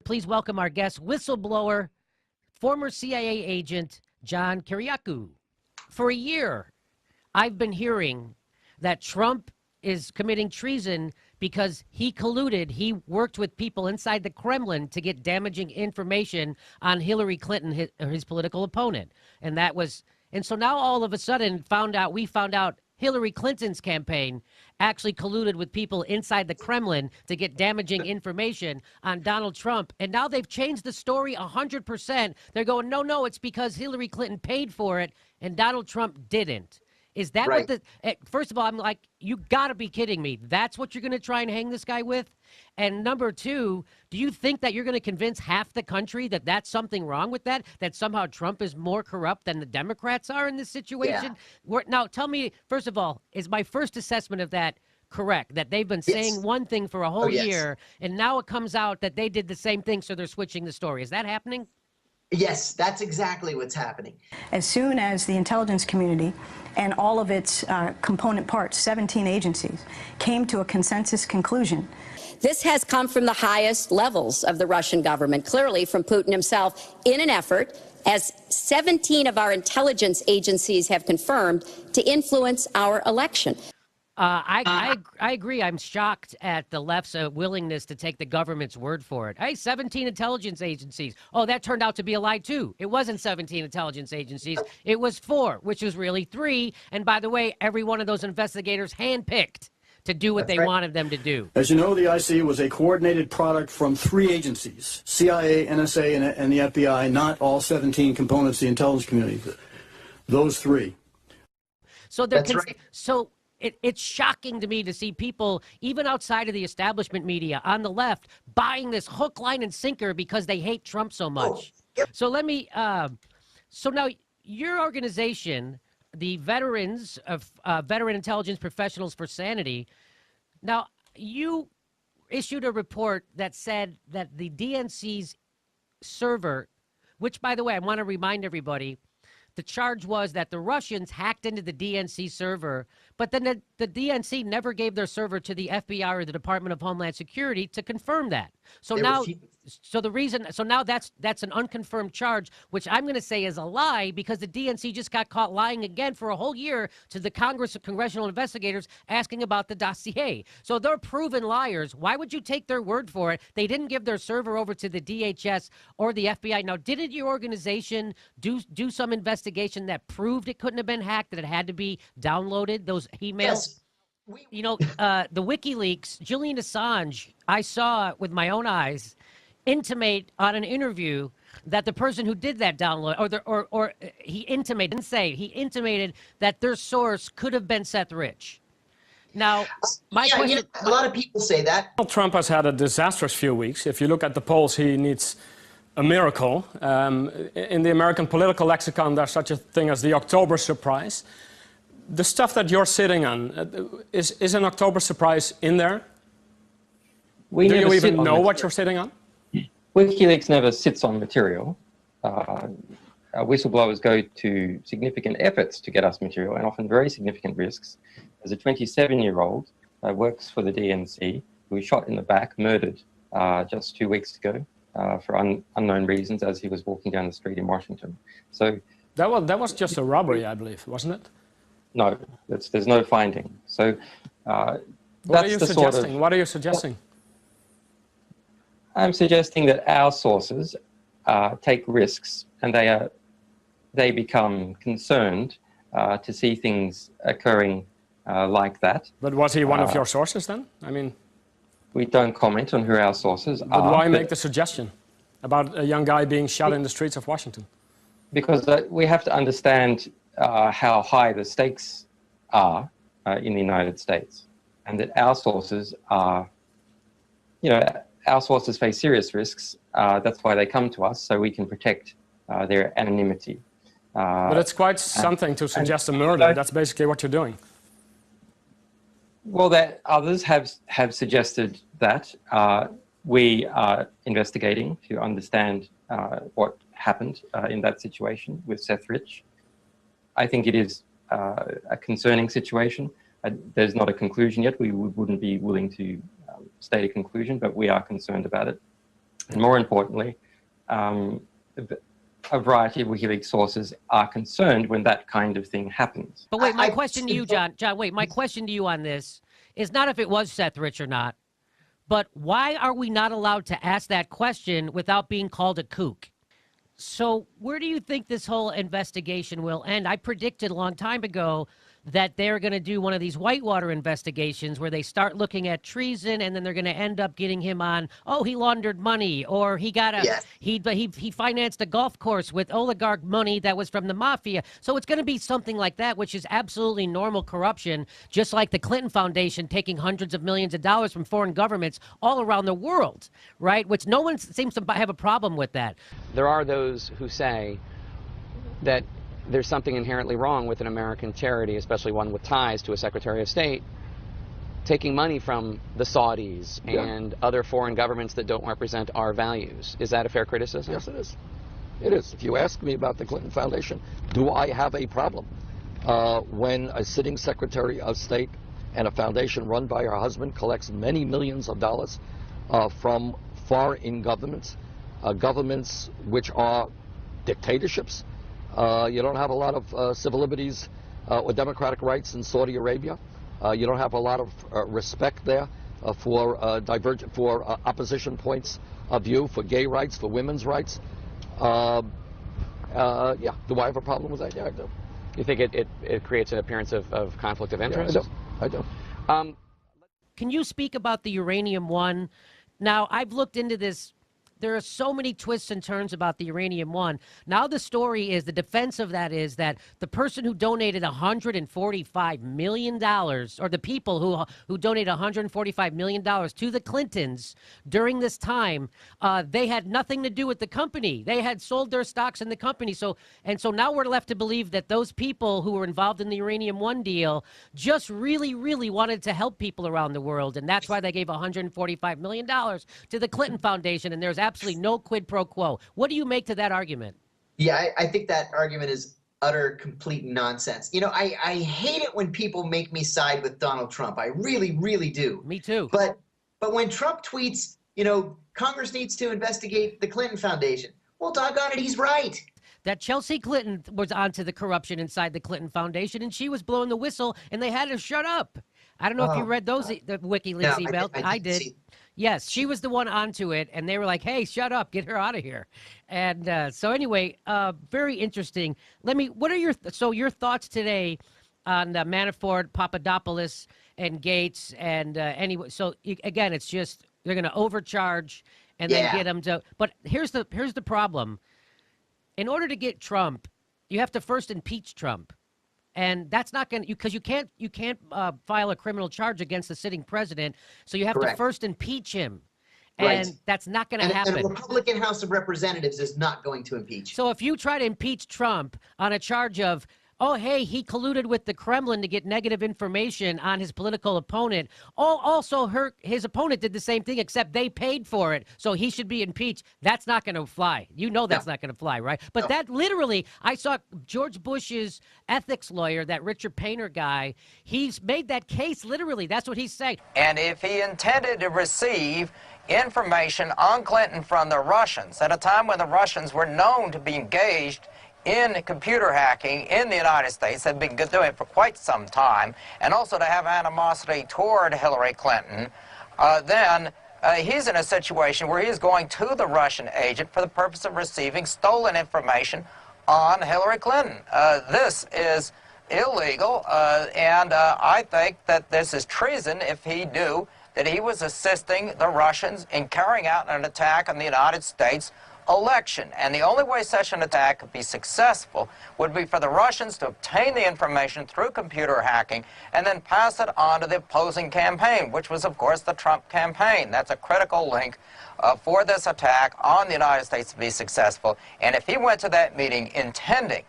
please welcome our guest, whistleblower, former CIA agent, John Kiriakou. For a year, I've been hearing that Trump is committing treason because he colluded, he worked with people inside the Kremlin to get damaging information on Hillary Clinton, his political opponent. And so now all of a sudden we found out Hillary Clinton's campaign actually colluded with people inside the Kremlin to get damaging information on Donald Trump. And now they've changed the story 100%. They're going, no, it's because Hillary Clinton paid for it and Donald Trump didn't. Is that right? First of all, I'm like, you got to be kidding me. That's what you're going to try and hang this guy with? And number two, do you think that you're going to convince half the country that that's something wrong with that somehow Trump is more corrupt than the Democrats are in this situation? Yeah. Now, tell me, first of all, is my first assessment of that correct? That they've been saying one thing for a whole year, and now it comes out that they did the same thing, so they're switching the story. Is that happening? Yes, that's exactly what's happening. As soon as the intelligence community and all of its component parts, 17 agencies, came to a consensus conclusion. This has come from the highest levels of the Russian government, clearly from Putin himself, in an effort, as 17 of our intelligence agencies have confirmed, to influence our election. I agree. I'm shocked at the left's willingness to take the government's word for it. Hey, 17 intelligence agencies. Oh, that turned out to be a lie, too. It wasn't 17 intelligence agencies. It was 4, which was really 3. And by the way, every one of those investigators handpicked to do what they wanted them to do. As you know, the IC was a coordinated product from 3 agencies, CIA, NSA, and the FBI, not all 17 components of the intelligence community. Those 3. So that's right. So it's shocking to me to see people, even outside of the establishment media on the left, buying this hook, line, and sinker because they hate Trump so much. So let me, so now your organization, the Veterans of Veteran Intelligence Professionals for Sanity, now you issued a report that said that the DNC's server, which, by the way, I want to remind everybody, the charge was that the Russians hacked into the DNC server, but then the DNC never gave their server to the FBI or the Department of Homeland Security to confirm that. So now that's an unconfirmed charge, which I'm going to say is a lie because the DNC just got caught lying again for a whole year to the Congress of Congressional Investigators asking about the dossier. So they're proven liars. Why would you take their word for it? They didn't give their server over to the DHS or the FBI. Now, didn't your organization do some investigation that proved it couldn't have been hacked, that it had to be downloaded, those emails? Yes. You know, the WikiLeaks, Julian Assange, I saw with my own eyes, intimate on an interview that the person who did that download, he intimated that their source could have been Seth Rich. Now, my question... a lot of people say that. Donald Trump has had a disastrous few weeks. If you look at the polls, he needs a miracle. In the American political lexicon, there's such a thing as the October surprise. The stuff that you're sitting on, is an October surprise in there? Do you even know what you're sitting on? WikiLeaks never sits on material. Whistleblowers go to significant efforts to get us material, and often very significant risks. There's a 27-year-old works for the DNC who was shot in the back, murdered just 2 weeks ago for unknown reasons as he was walking down the street in Washington. So that was just a robbery, I believe, wasn't it? No, there's no finding. So what are you suggesting? What are you suggesting? I'm suggesting that our sources take risks, and they become concerned to see things occurring like that. But was he one of your sources then? I mean, we don't comment on who our sources are. But why make the suggestion about a young guy being shot in the streets of Washington? Because we have to understand how high the stakes are in the United States, and that our sources are, our sources face serious risks. That's why they come to us, so we can protect their anonymity. But it's quite something to suggest a murder. That's basically what you're doing. Well, that others have suggested that. We are investigating to understand what happened in that situation with Seth Rich. I think it is a concerning situation. There's not a conclusion yet. We wouldn't be willing to state a conclusion, but we are concerned about it. And more importantly, a variety of WikiLeaks sources are concerned when that kind of thing happens. But wait, my question to you, John, wait, my question to you on this is not if it was Seth Rich or not, but why are we not allowed to ask that question without being called a kook? So where do you think this whole investigation will end? I predicted a long time ago that they're going to do one of these whitewater investigations where they start looking at treason, and then they're going to end up getting him on, oh, he laundered money, or he got he financed a golf course with oligarch money that was from the mafia. So it's going to be something like that, which is absolutely normal corruption, just like the Clinton Foundation taking hundreds of millions of dollars from foreign governments all around the world, right? Which no one seems to have a problem with that. There are those who say that there's something inherently wrong with an American charity, especially one with ties to a Secretary of State, taking money from the Saudis and other foreign governments that don't represent our values. Is that a fair criticism? Yes, it is. It is. If you ask me about the Clinton Foundation, do I have a problem when a sitting Secretary of State and a foundation run by her husband collects many millions of dollars from foreign governments, governments which are dictatorships? You don't have a lot of civil liberties or democratic rights in Saudi Arabia. You don't have a lot of respect there for opposition points of view, for gay rights, for women's rights. Yeah, do I have a problem with that? Yeah, I do. You think it creates an appearance of conflict of interest? Yeah, I do. Can you speak about the Uranium One? Now, I've looked into this. There are so many twists and turns about the Uranium One. Now the story is, the defense of that is that the person who donated $145 million, or the people who donated $145 million to the Clintons during this time, they had nothing to do with the company. They had sold their stocks in the company. So now we're left to believe that those people who were involved in the Uranium One deal just really, really wanted to help people around the world. And that's why they gave $145 million to the Clinton Foundation. And there's absolutely no quid pro quo. What do you make to that argument? Yeah, I think that argument is utter, complete nonsense. You know, I hate it when people make me side with Donald Trump. I really, really do. Me too. But when Trump tweets, you know, Congress needs to investigate the Clinton Foundation, well, doggone it, he's right. That Chelsea Clinton was onto the corruption inside the Clinton Foundation, and she was blowing the whistle, and they had to shut up. I don't know if you read those the WikiLeaks emails. I did. Yes, she was the one onto it, and they were like, "Hey, shut up, get her out of here." And so anyway, very interesting. What are your thoughts today on Manafort, Papadopoulos, and Gates, and anyway? So again, it's just they're going to overcharge and then get them to. But here's the problem. In order to get Trump, you have to first impeach Trump. And that's not going to, because you can't file a criminal charge against the sitting president. So you have to first impeach him. And that's not going to happen. And the Republican House of Representatives is not going to impeach. So if you try to impeach Trump on a charge of, oh, hey, he colluded with the Kremlin to get negative information on his political opponent. Also, his opponent did the same thing, except they paid for it, so he should be impeached. That's not going to fly. You know that's not going to fly, right? But that literally, I saw George Bush's ethics lawyer, that Richard Painter guy, he's made that case literally. That's what he's saying. And if he intended to receive information on Clinton from the Russians at a time when the Russians were known to be engaged in computer hacking in the United States, have been doing it for quite some time, and also to have animosity toward Hillary Clinton, then he's in a situation where he's going to the Russian agent for the purpose of receiving stolen information on Hillary Clinton. This is illegal, and I think that this is treason if he knew that he was assisting the Russians in carrying out an attack on the United States election. And the only way such an attack could be successful would be for the Russians to obtain the information through computer hacking and then pass it on to the opposing campaign, which was, of course, the Trump campaign. That's a critical link for this attack on the United States to be successful. And if he went to that meeting intending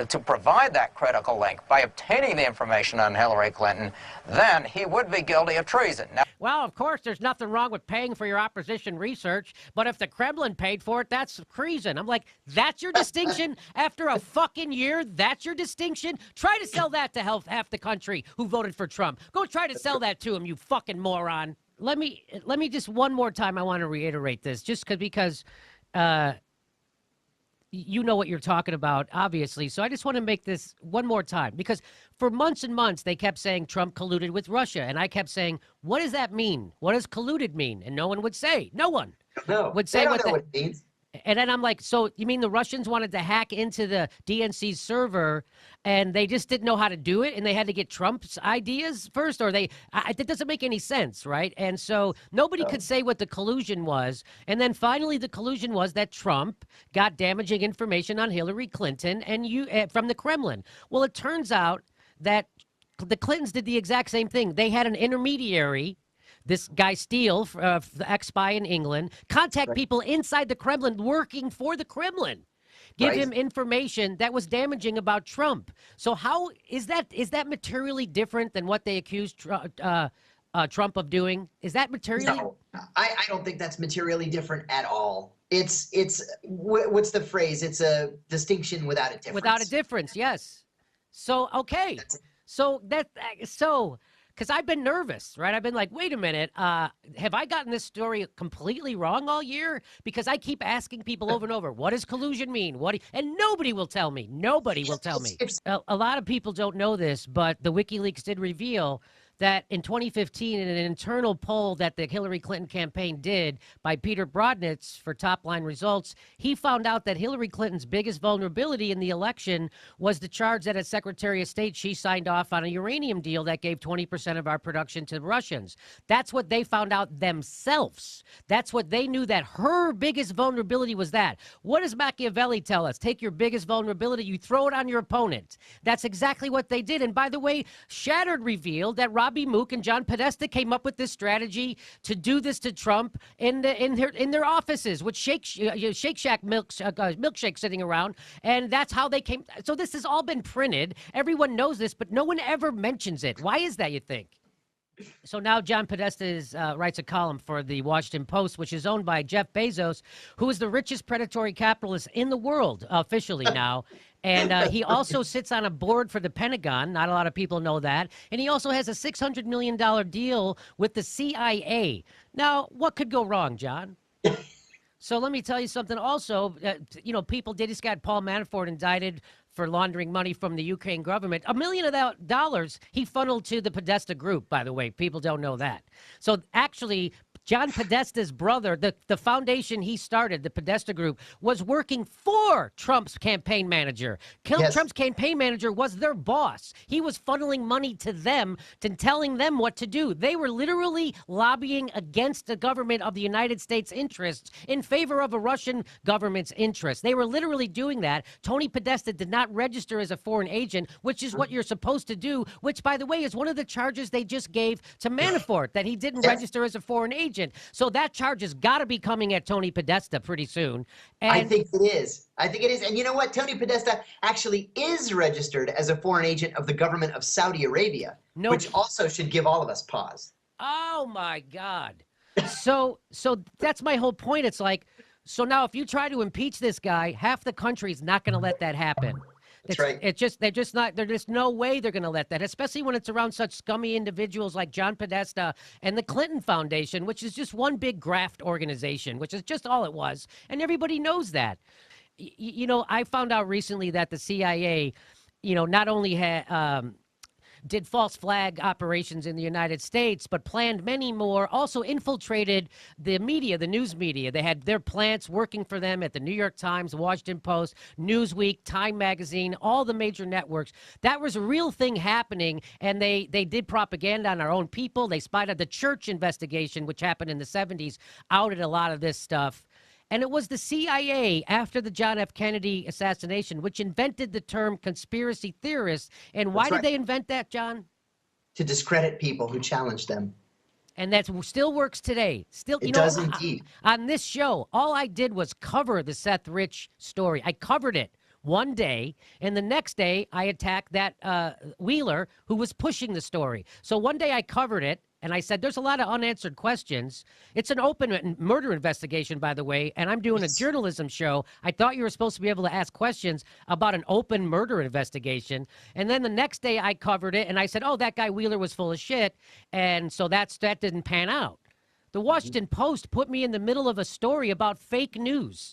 to provide that critical link by obtaining the information on Hillary Clinton, then he would be guilty of treason. Now, well, of course, there's nothing wrong with paying for your opposition research, but if the Kremlin paid for it, that's treason. I'm like, that's your distinction after a fucking year? That's your distinction? Try to sell that to half the country who voted for Trump. Go try to sell that to him, you fucking moron. let me just one more time. I want to reiterate this, just because you know what you're talking about, obviously. So I just want to make this one more time, because for months and months they kept saying Trump colluded with Russia, and I kept saying, what does that mean? What does colluded mean? And no one would say. No one would say what it means. And then I'm like, so you mean the Russians wanted to hack into the DNC's server and they just didn't know how to do it, and they had to get Trump's ideas first? Or that doesn't make any sense, right? And so nobody could say what the collusion was. And then finally the collusion was that Trump got damaging information on Hillary Clinton and from the Kremlin. Well, it turns out that the Clintons did the exact same thing. They had an intermediary, this guy Steele, the ex-spy in England, contact people inside the Kremlin working for the Kremlin, give him information that was damaging about Trump. So how is that materially different than what they accused Trump of doing? Is that materially? No, I don't think that's materially different at all. It's what's the phrase? It's a distinction without a difference. Without a difference, yes. So okay, because I've been nervous, right? I've been like, wait a minute, have I gotten this story completely wrong all year? Because I keep asking people over and over, what does collusion mean? And nobody will tell me. Nobody will tell me. A lot of people don't know this, but the WikiLeaks did reveal that in 2015, in an internal poll that the Hillary Clinton campaign did by Peter Brodnitz for Top Line Results, he found out that Hillary Clinton's biggest vulnerability in the election was the charge that as Secretary of State, she signed off on a uranium deal that gave 20% of our production to the Russians. That's what they found out themselves. That's what they knew, that her biggest vulnerability was that. What does Machiavelli tell us? Take your biggest vulnerability, you throw it on your opponent. That's exactly what they did. And by the way, Shattered revealed that Robbie Mook and John Podesta came up with this strategy to do this to Trump in their offices with Shake Shack milkshake sitting around, and that's how they came. So this has all been printed. Everyone knows this, but no one ever mentions it. Why is that, you think? So now John Podesta writes a column for the Washington Post, which is owned by Jeff Bezos, who is the richest predatory capitalist in the world officially now. And he also sits on a board for the Pentagon. Not a lot of people know that. And he also has a $600 million deal with the CIA. Now, what could go wrong, John? So let me tell you something also. People did. He's got Paul Manafort indicted for laundering money from the Ukraine government. $1 million of that dollars he funneled to the Podesta Group, by the way. People don't know that. So actually, John Podesta's brother, the foundation he started, the Podesta Group, was working for Trump's campaign manager. Trump's campaign manager was their boss. He was funneling money to them, to telling them what to do. They were literally lobbying against the government of the United States' interests in favor of a Russian government's interests. They were literally doing that. Tony Podesta did not register as a foreign agent, which is what you're supposed to do, which, by the way, is one of the charges they just gave to Manafort, that he didn't register as a foreign agent. So that charge has got to be coming at Tony Podesta pretty soon. And I think it is. And you know what? Tony Podesta actually is registered as a foreign agent of the government of Saudi Arabia, which also should give all of us pause. Oh, my God. So that's my whole point. It's like, so now if you try to impeach this guy, half the country's not going to let that happen. That's right. There's just no way they're going to let that, especially when it's around such scummy individuals like John Podesta and the Clinton Foundation, which is just one big graft organization, which is just all it was. And everybody knows that. I found out recently that the CIA, not only did false flag operations in the United States, but planned many more, also infiltrated the media, the news media. They had their plants working for them at the New York Times, Washington Post, Newsweek, Time Magazine, all the major networks. That was a real thing happening, and they did propaganda on our own people. They spied on the church investigation, which happened in the 70s, outed a lot of this stuff. And it was the CIA, after the John F. Kennedy assassination, which invented the term conspiracy theorists. And why did they invent that, John? To discredit people who challenge them. And that still works today. It does indeed. On this show, all I did was cover the Seth Rich story. I covered it one day, and the next day I attacked that Wheeler who was pushing the story. So one day I covered it, and I said, there's a lot of unanswered questions. It's an open murder investigation, by the way, and I'm doing a journalism show. I thought you were supposed to be able to ask questions about an open murder investigation. And then the next day I covered it, and I said, oh, that guy Wheeler was full of shit. And so that didn't pan out. The Washington Post put me in the middle of a story about fake news.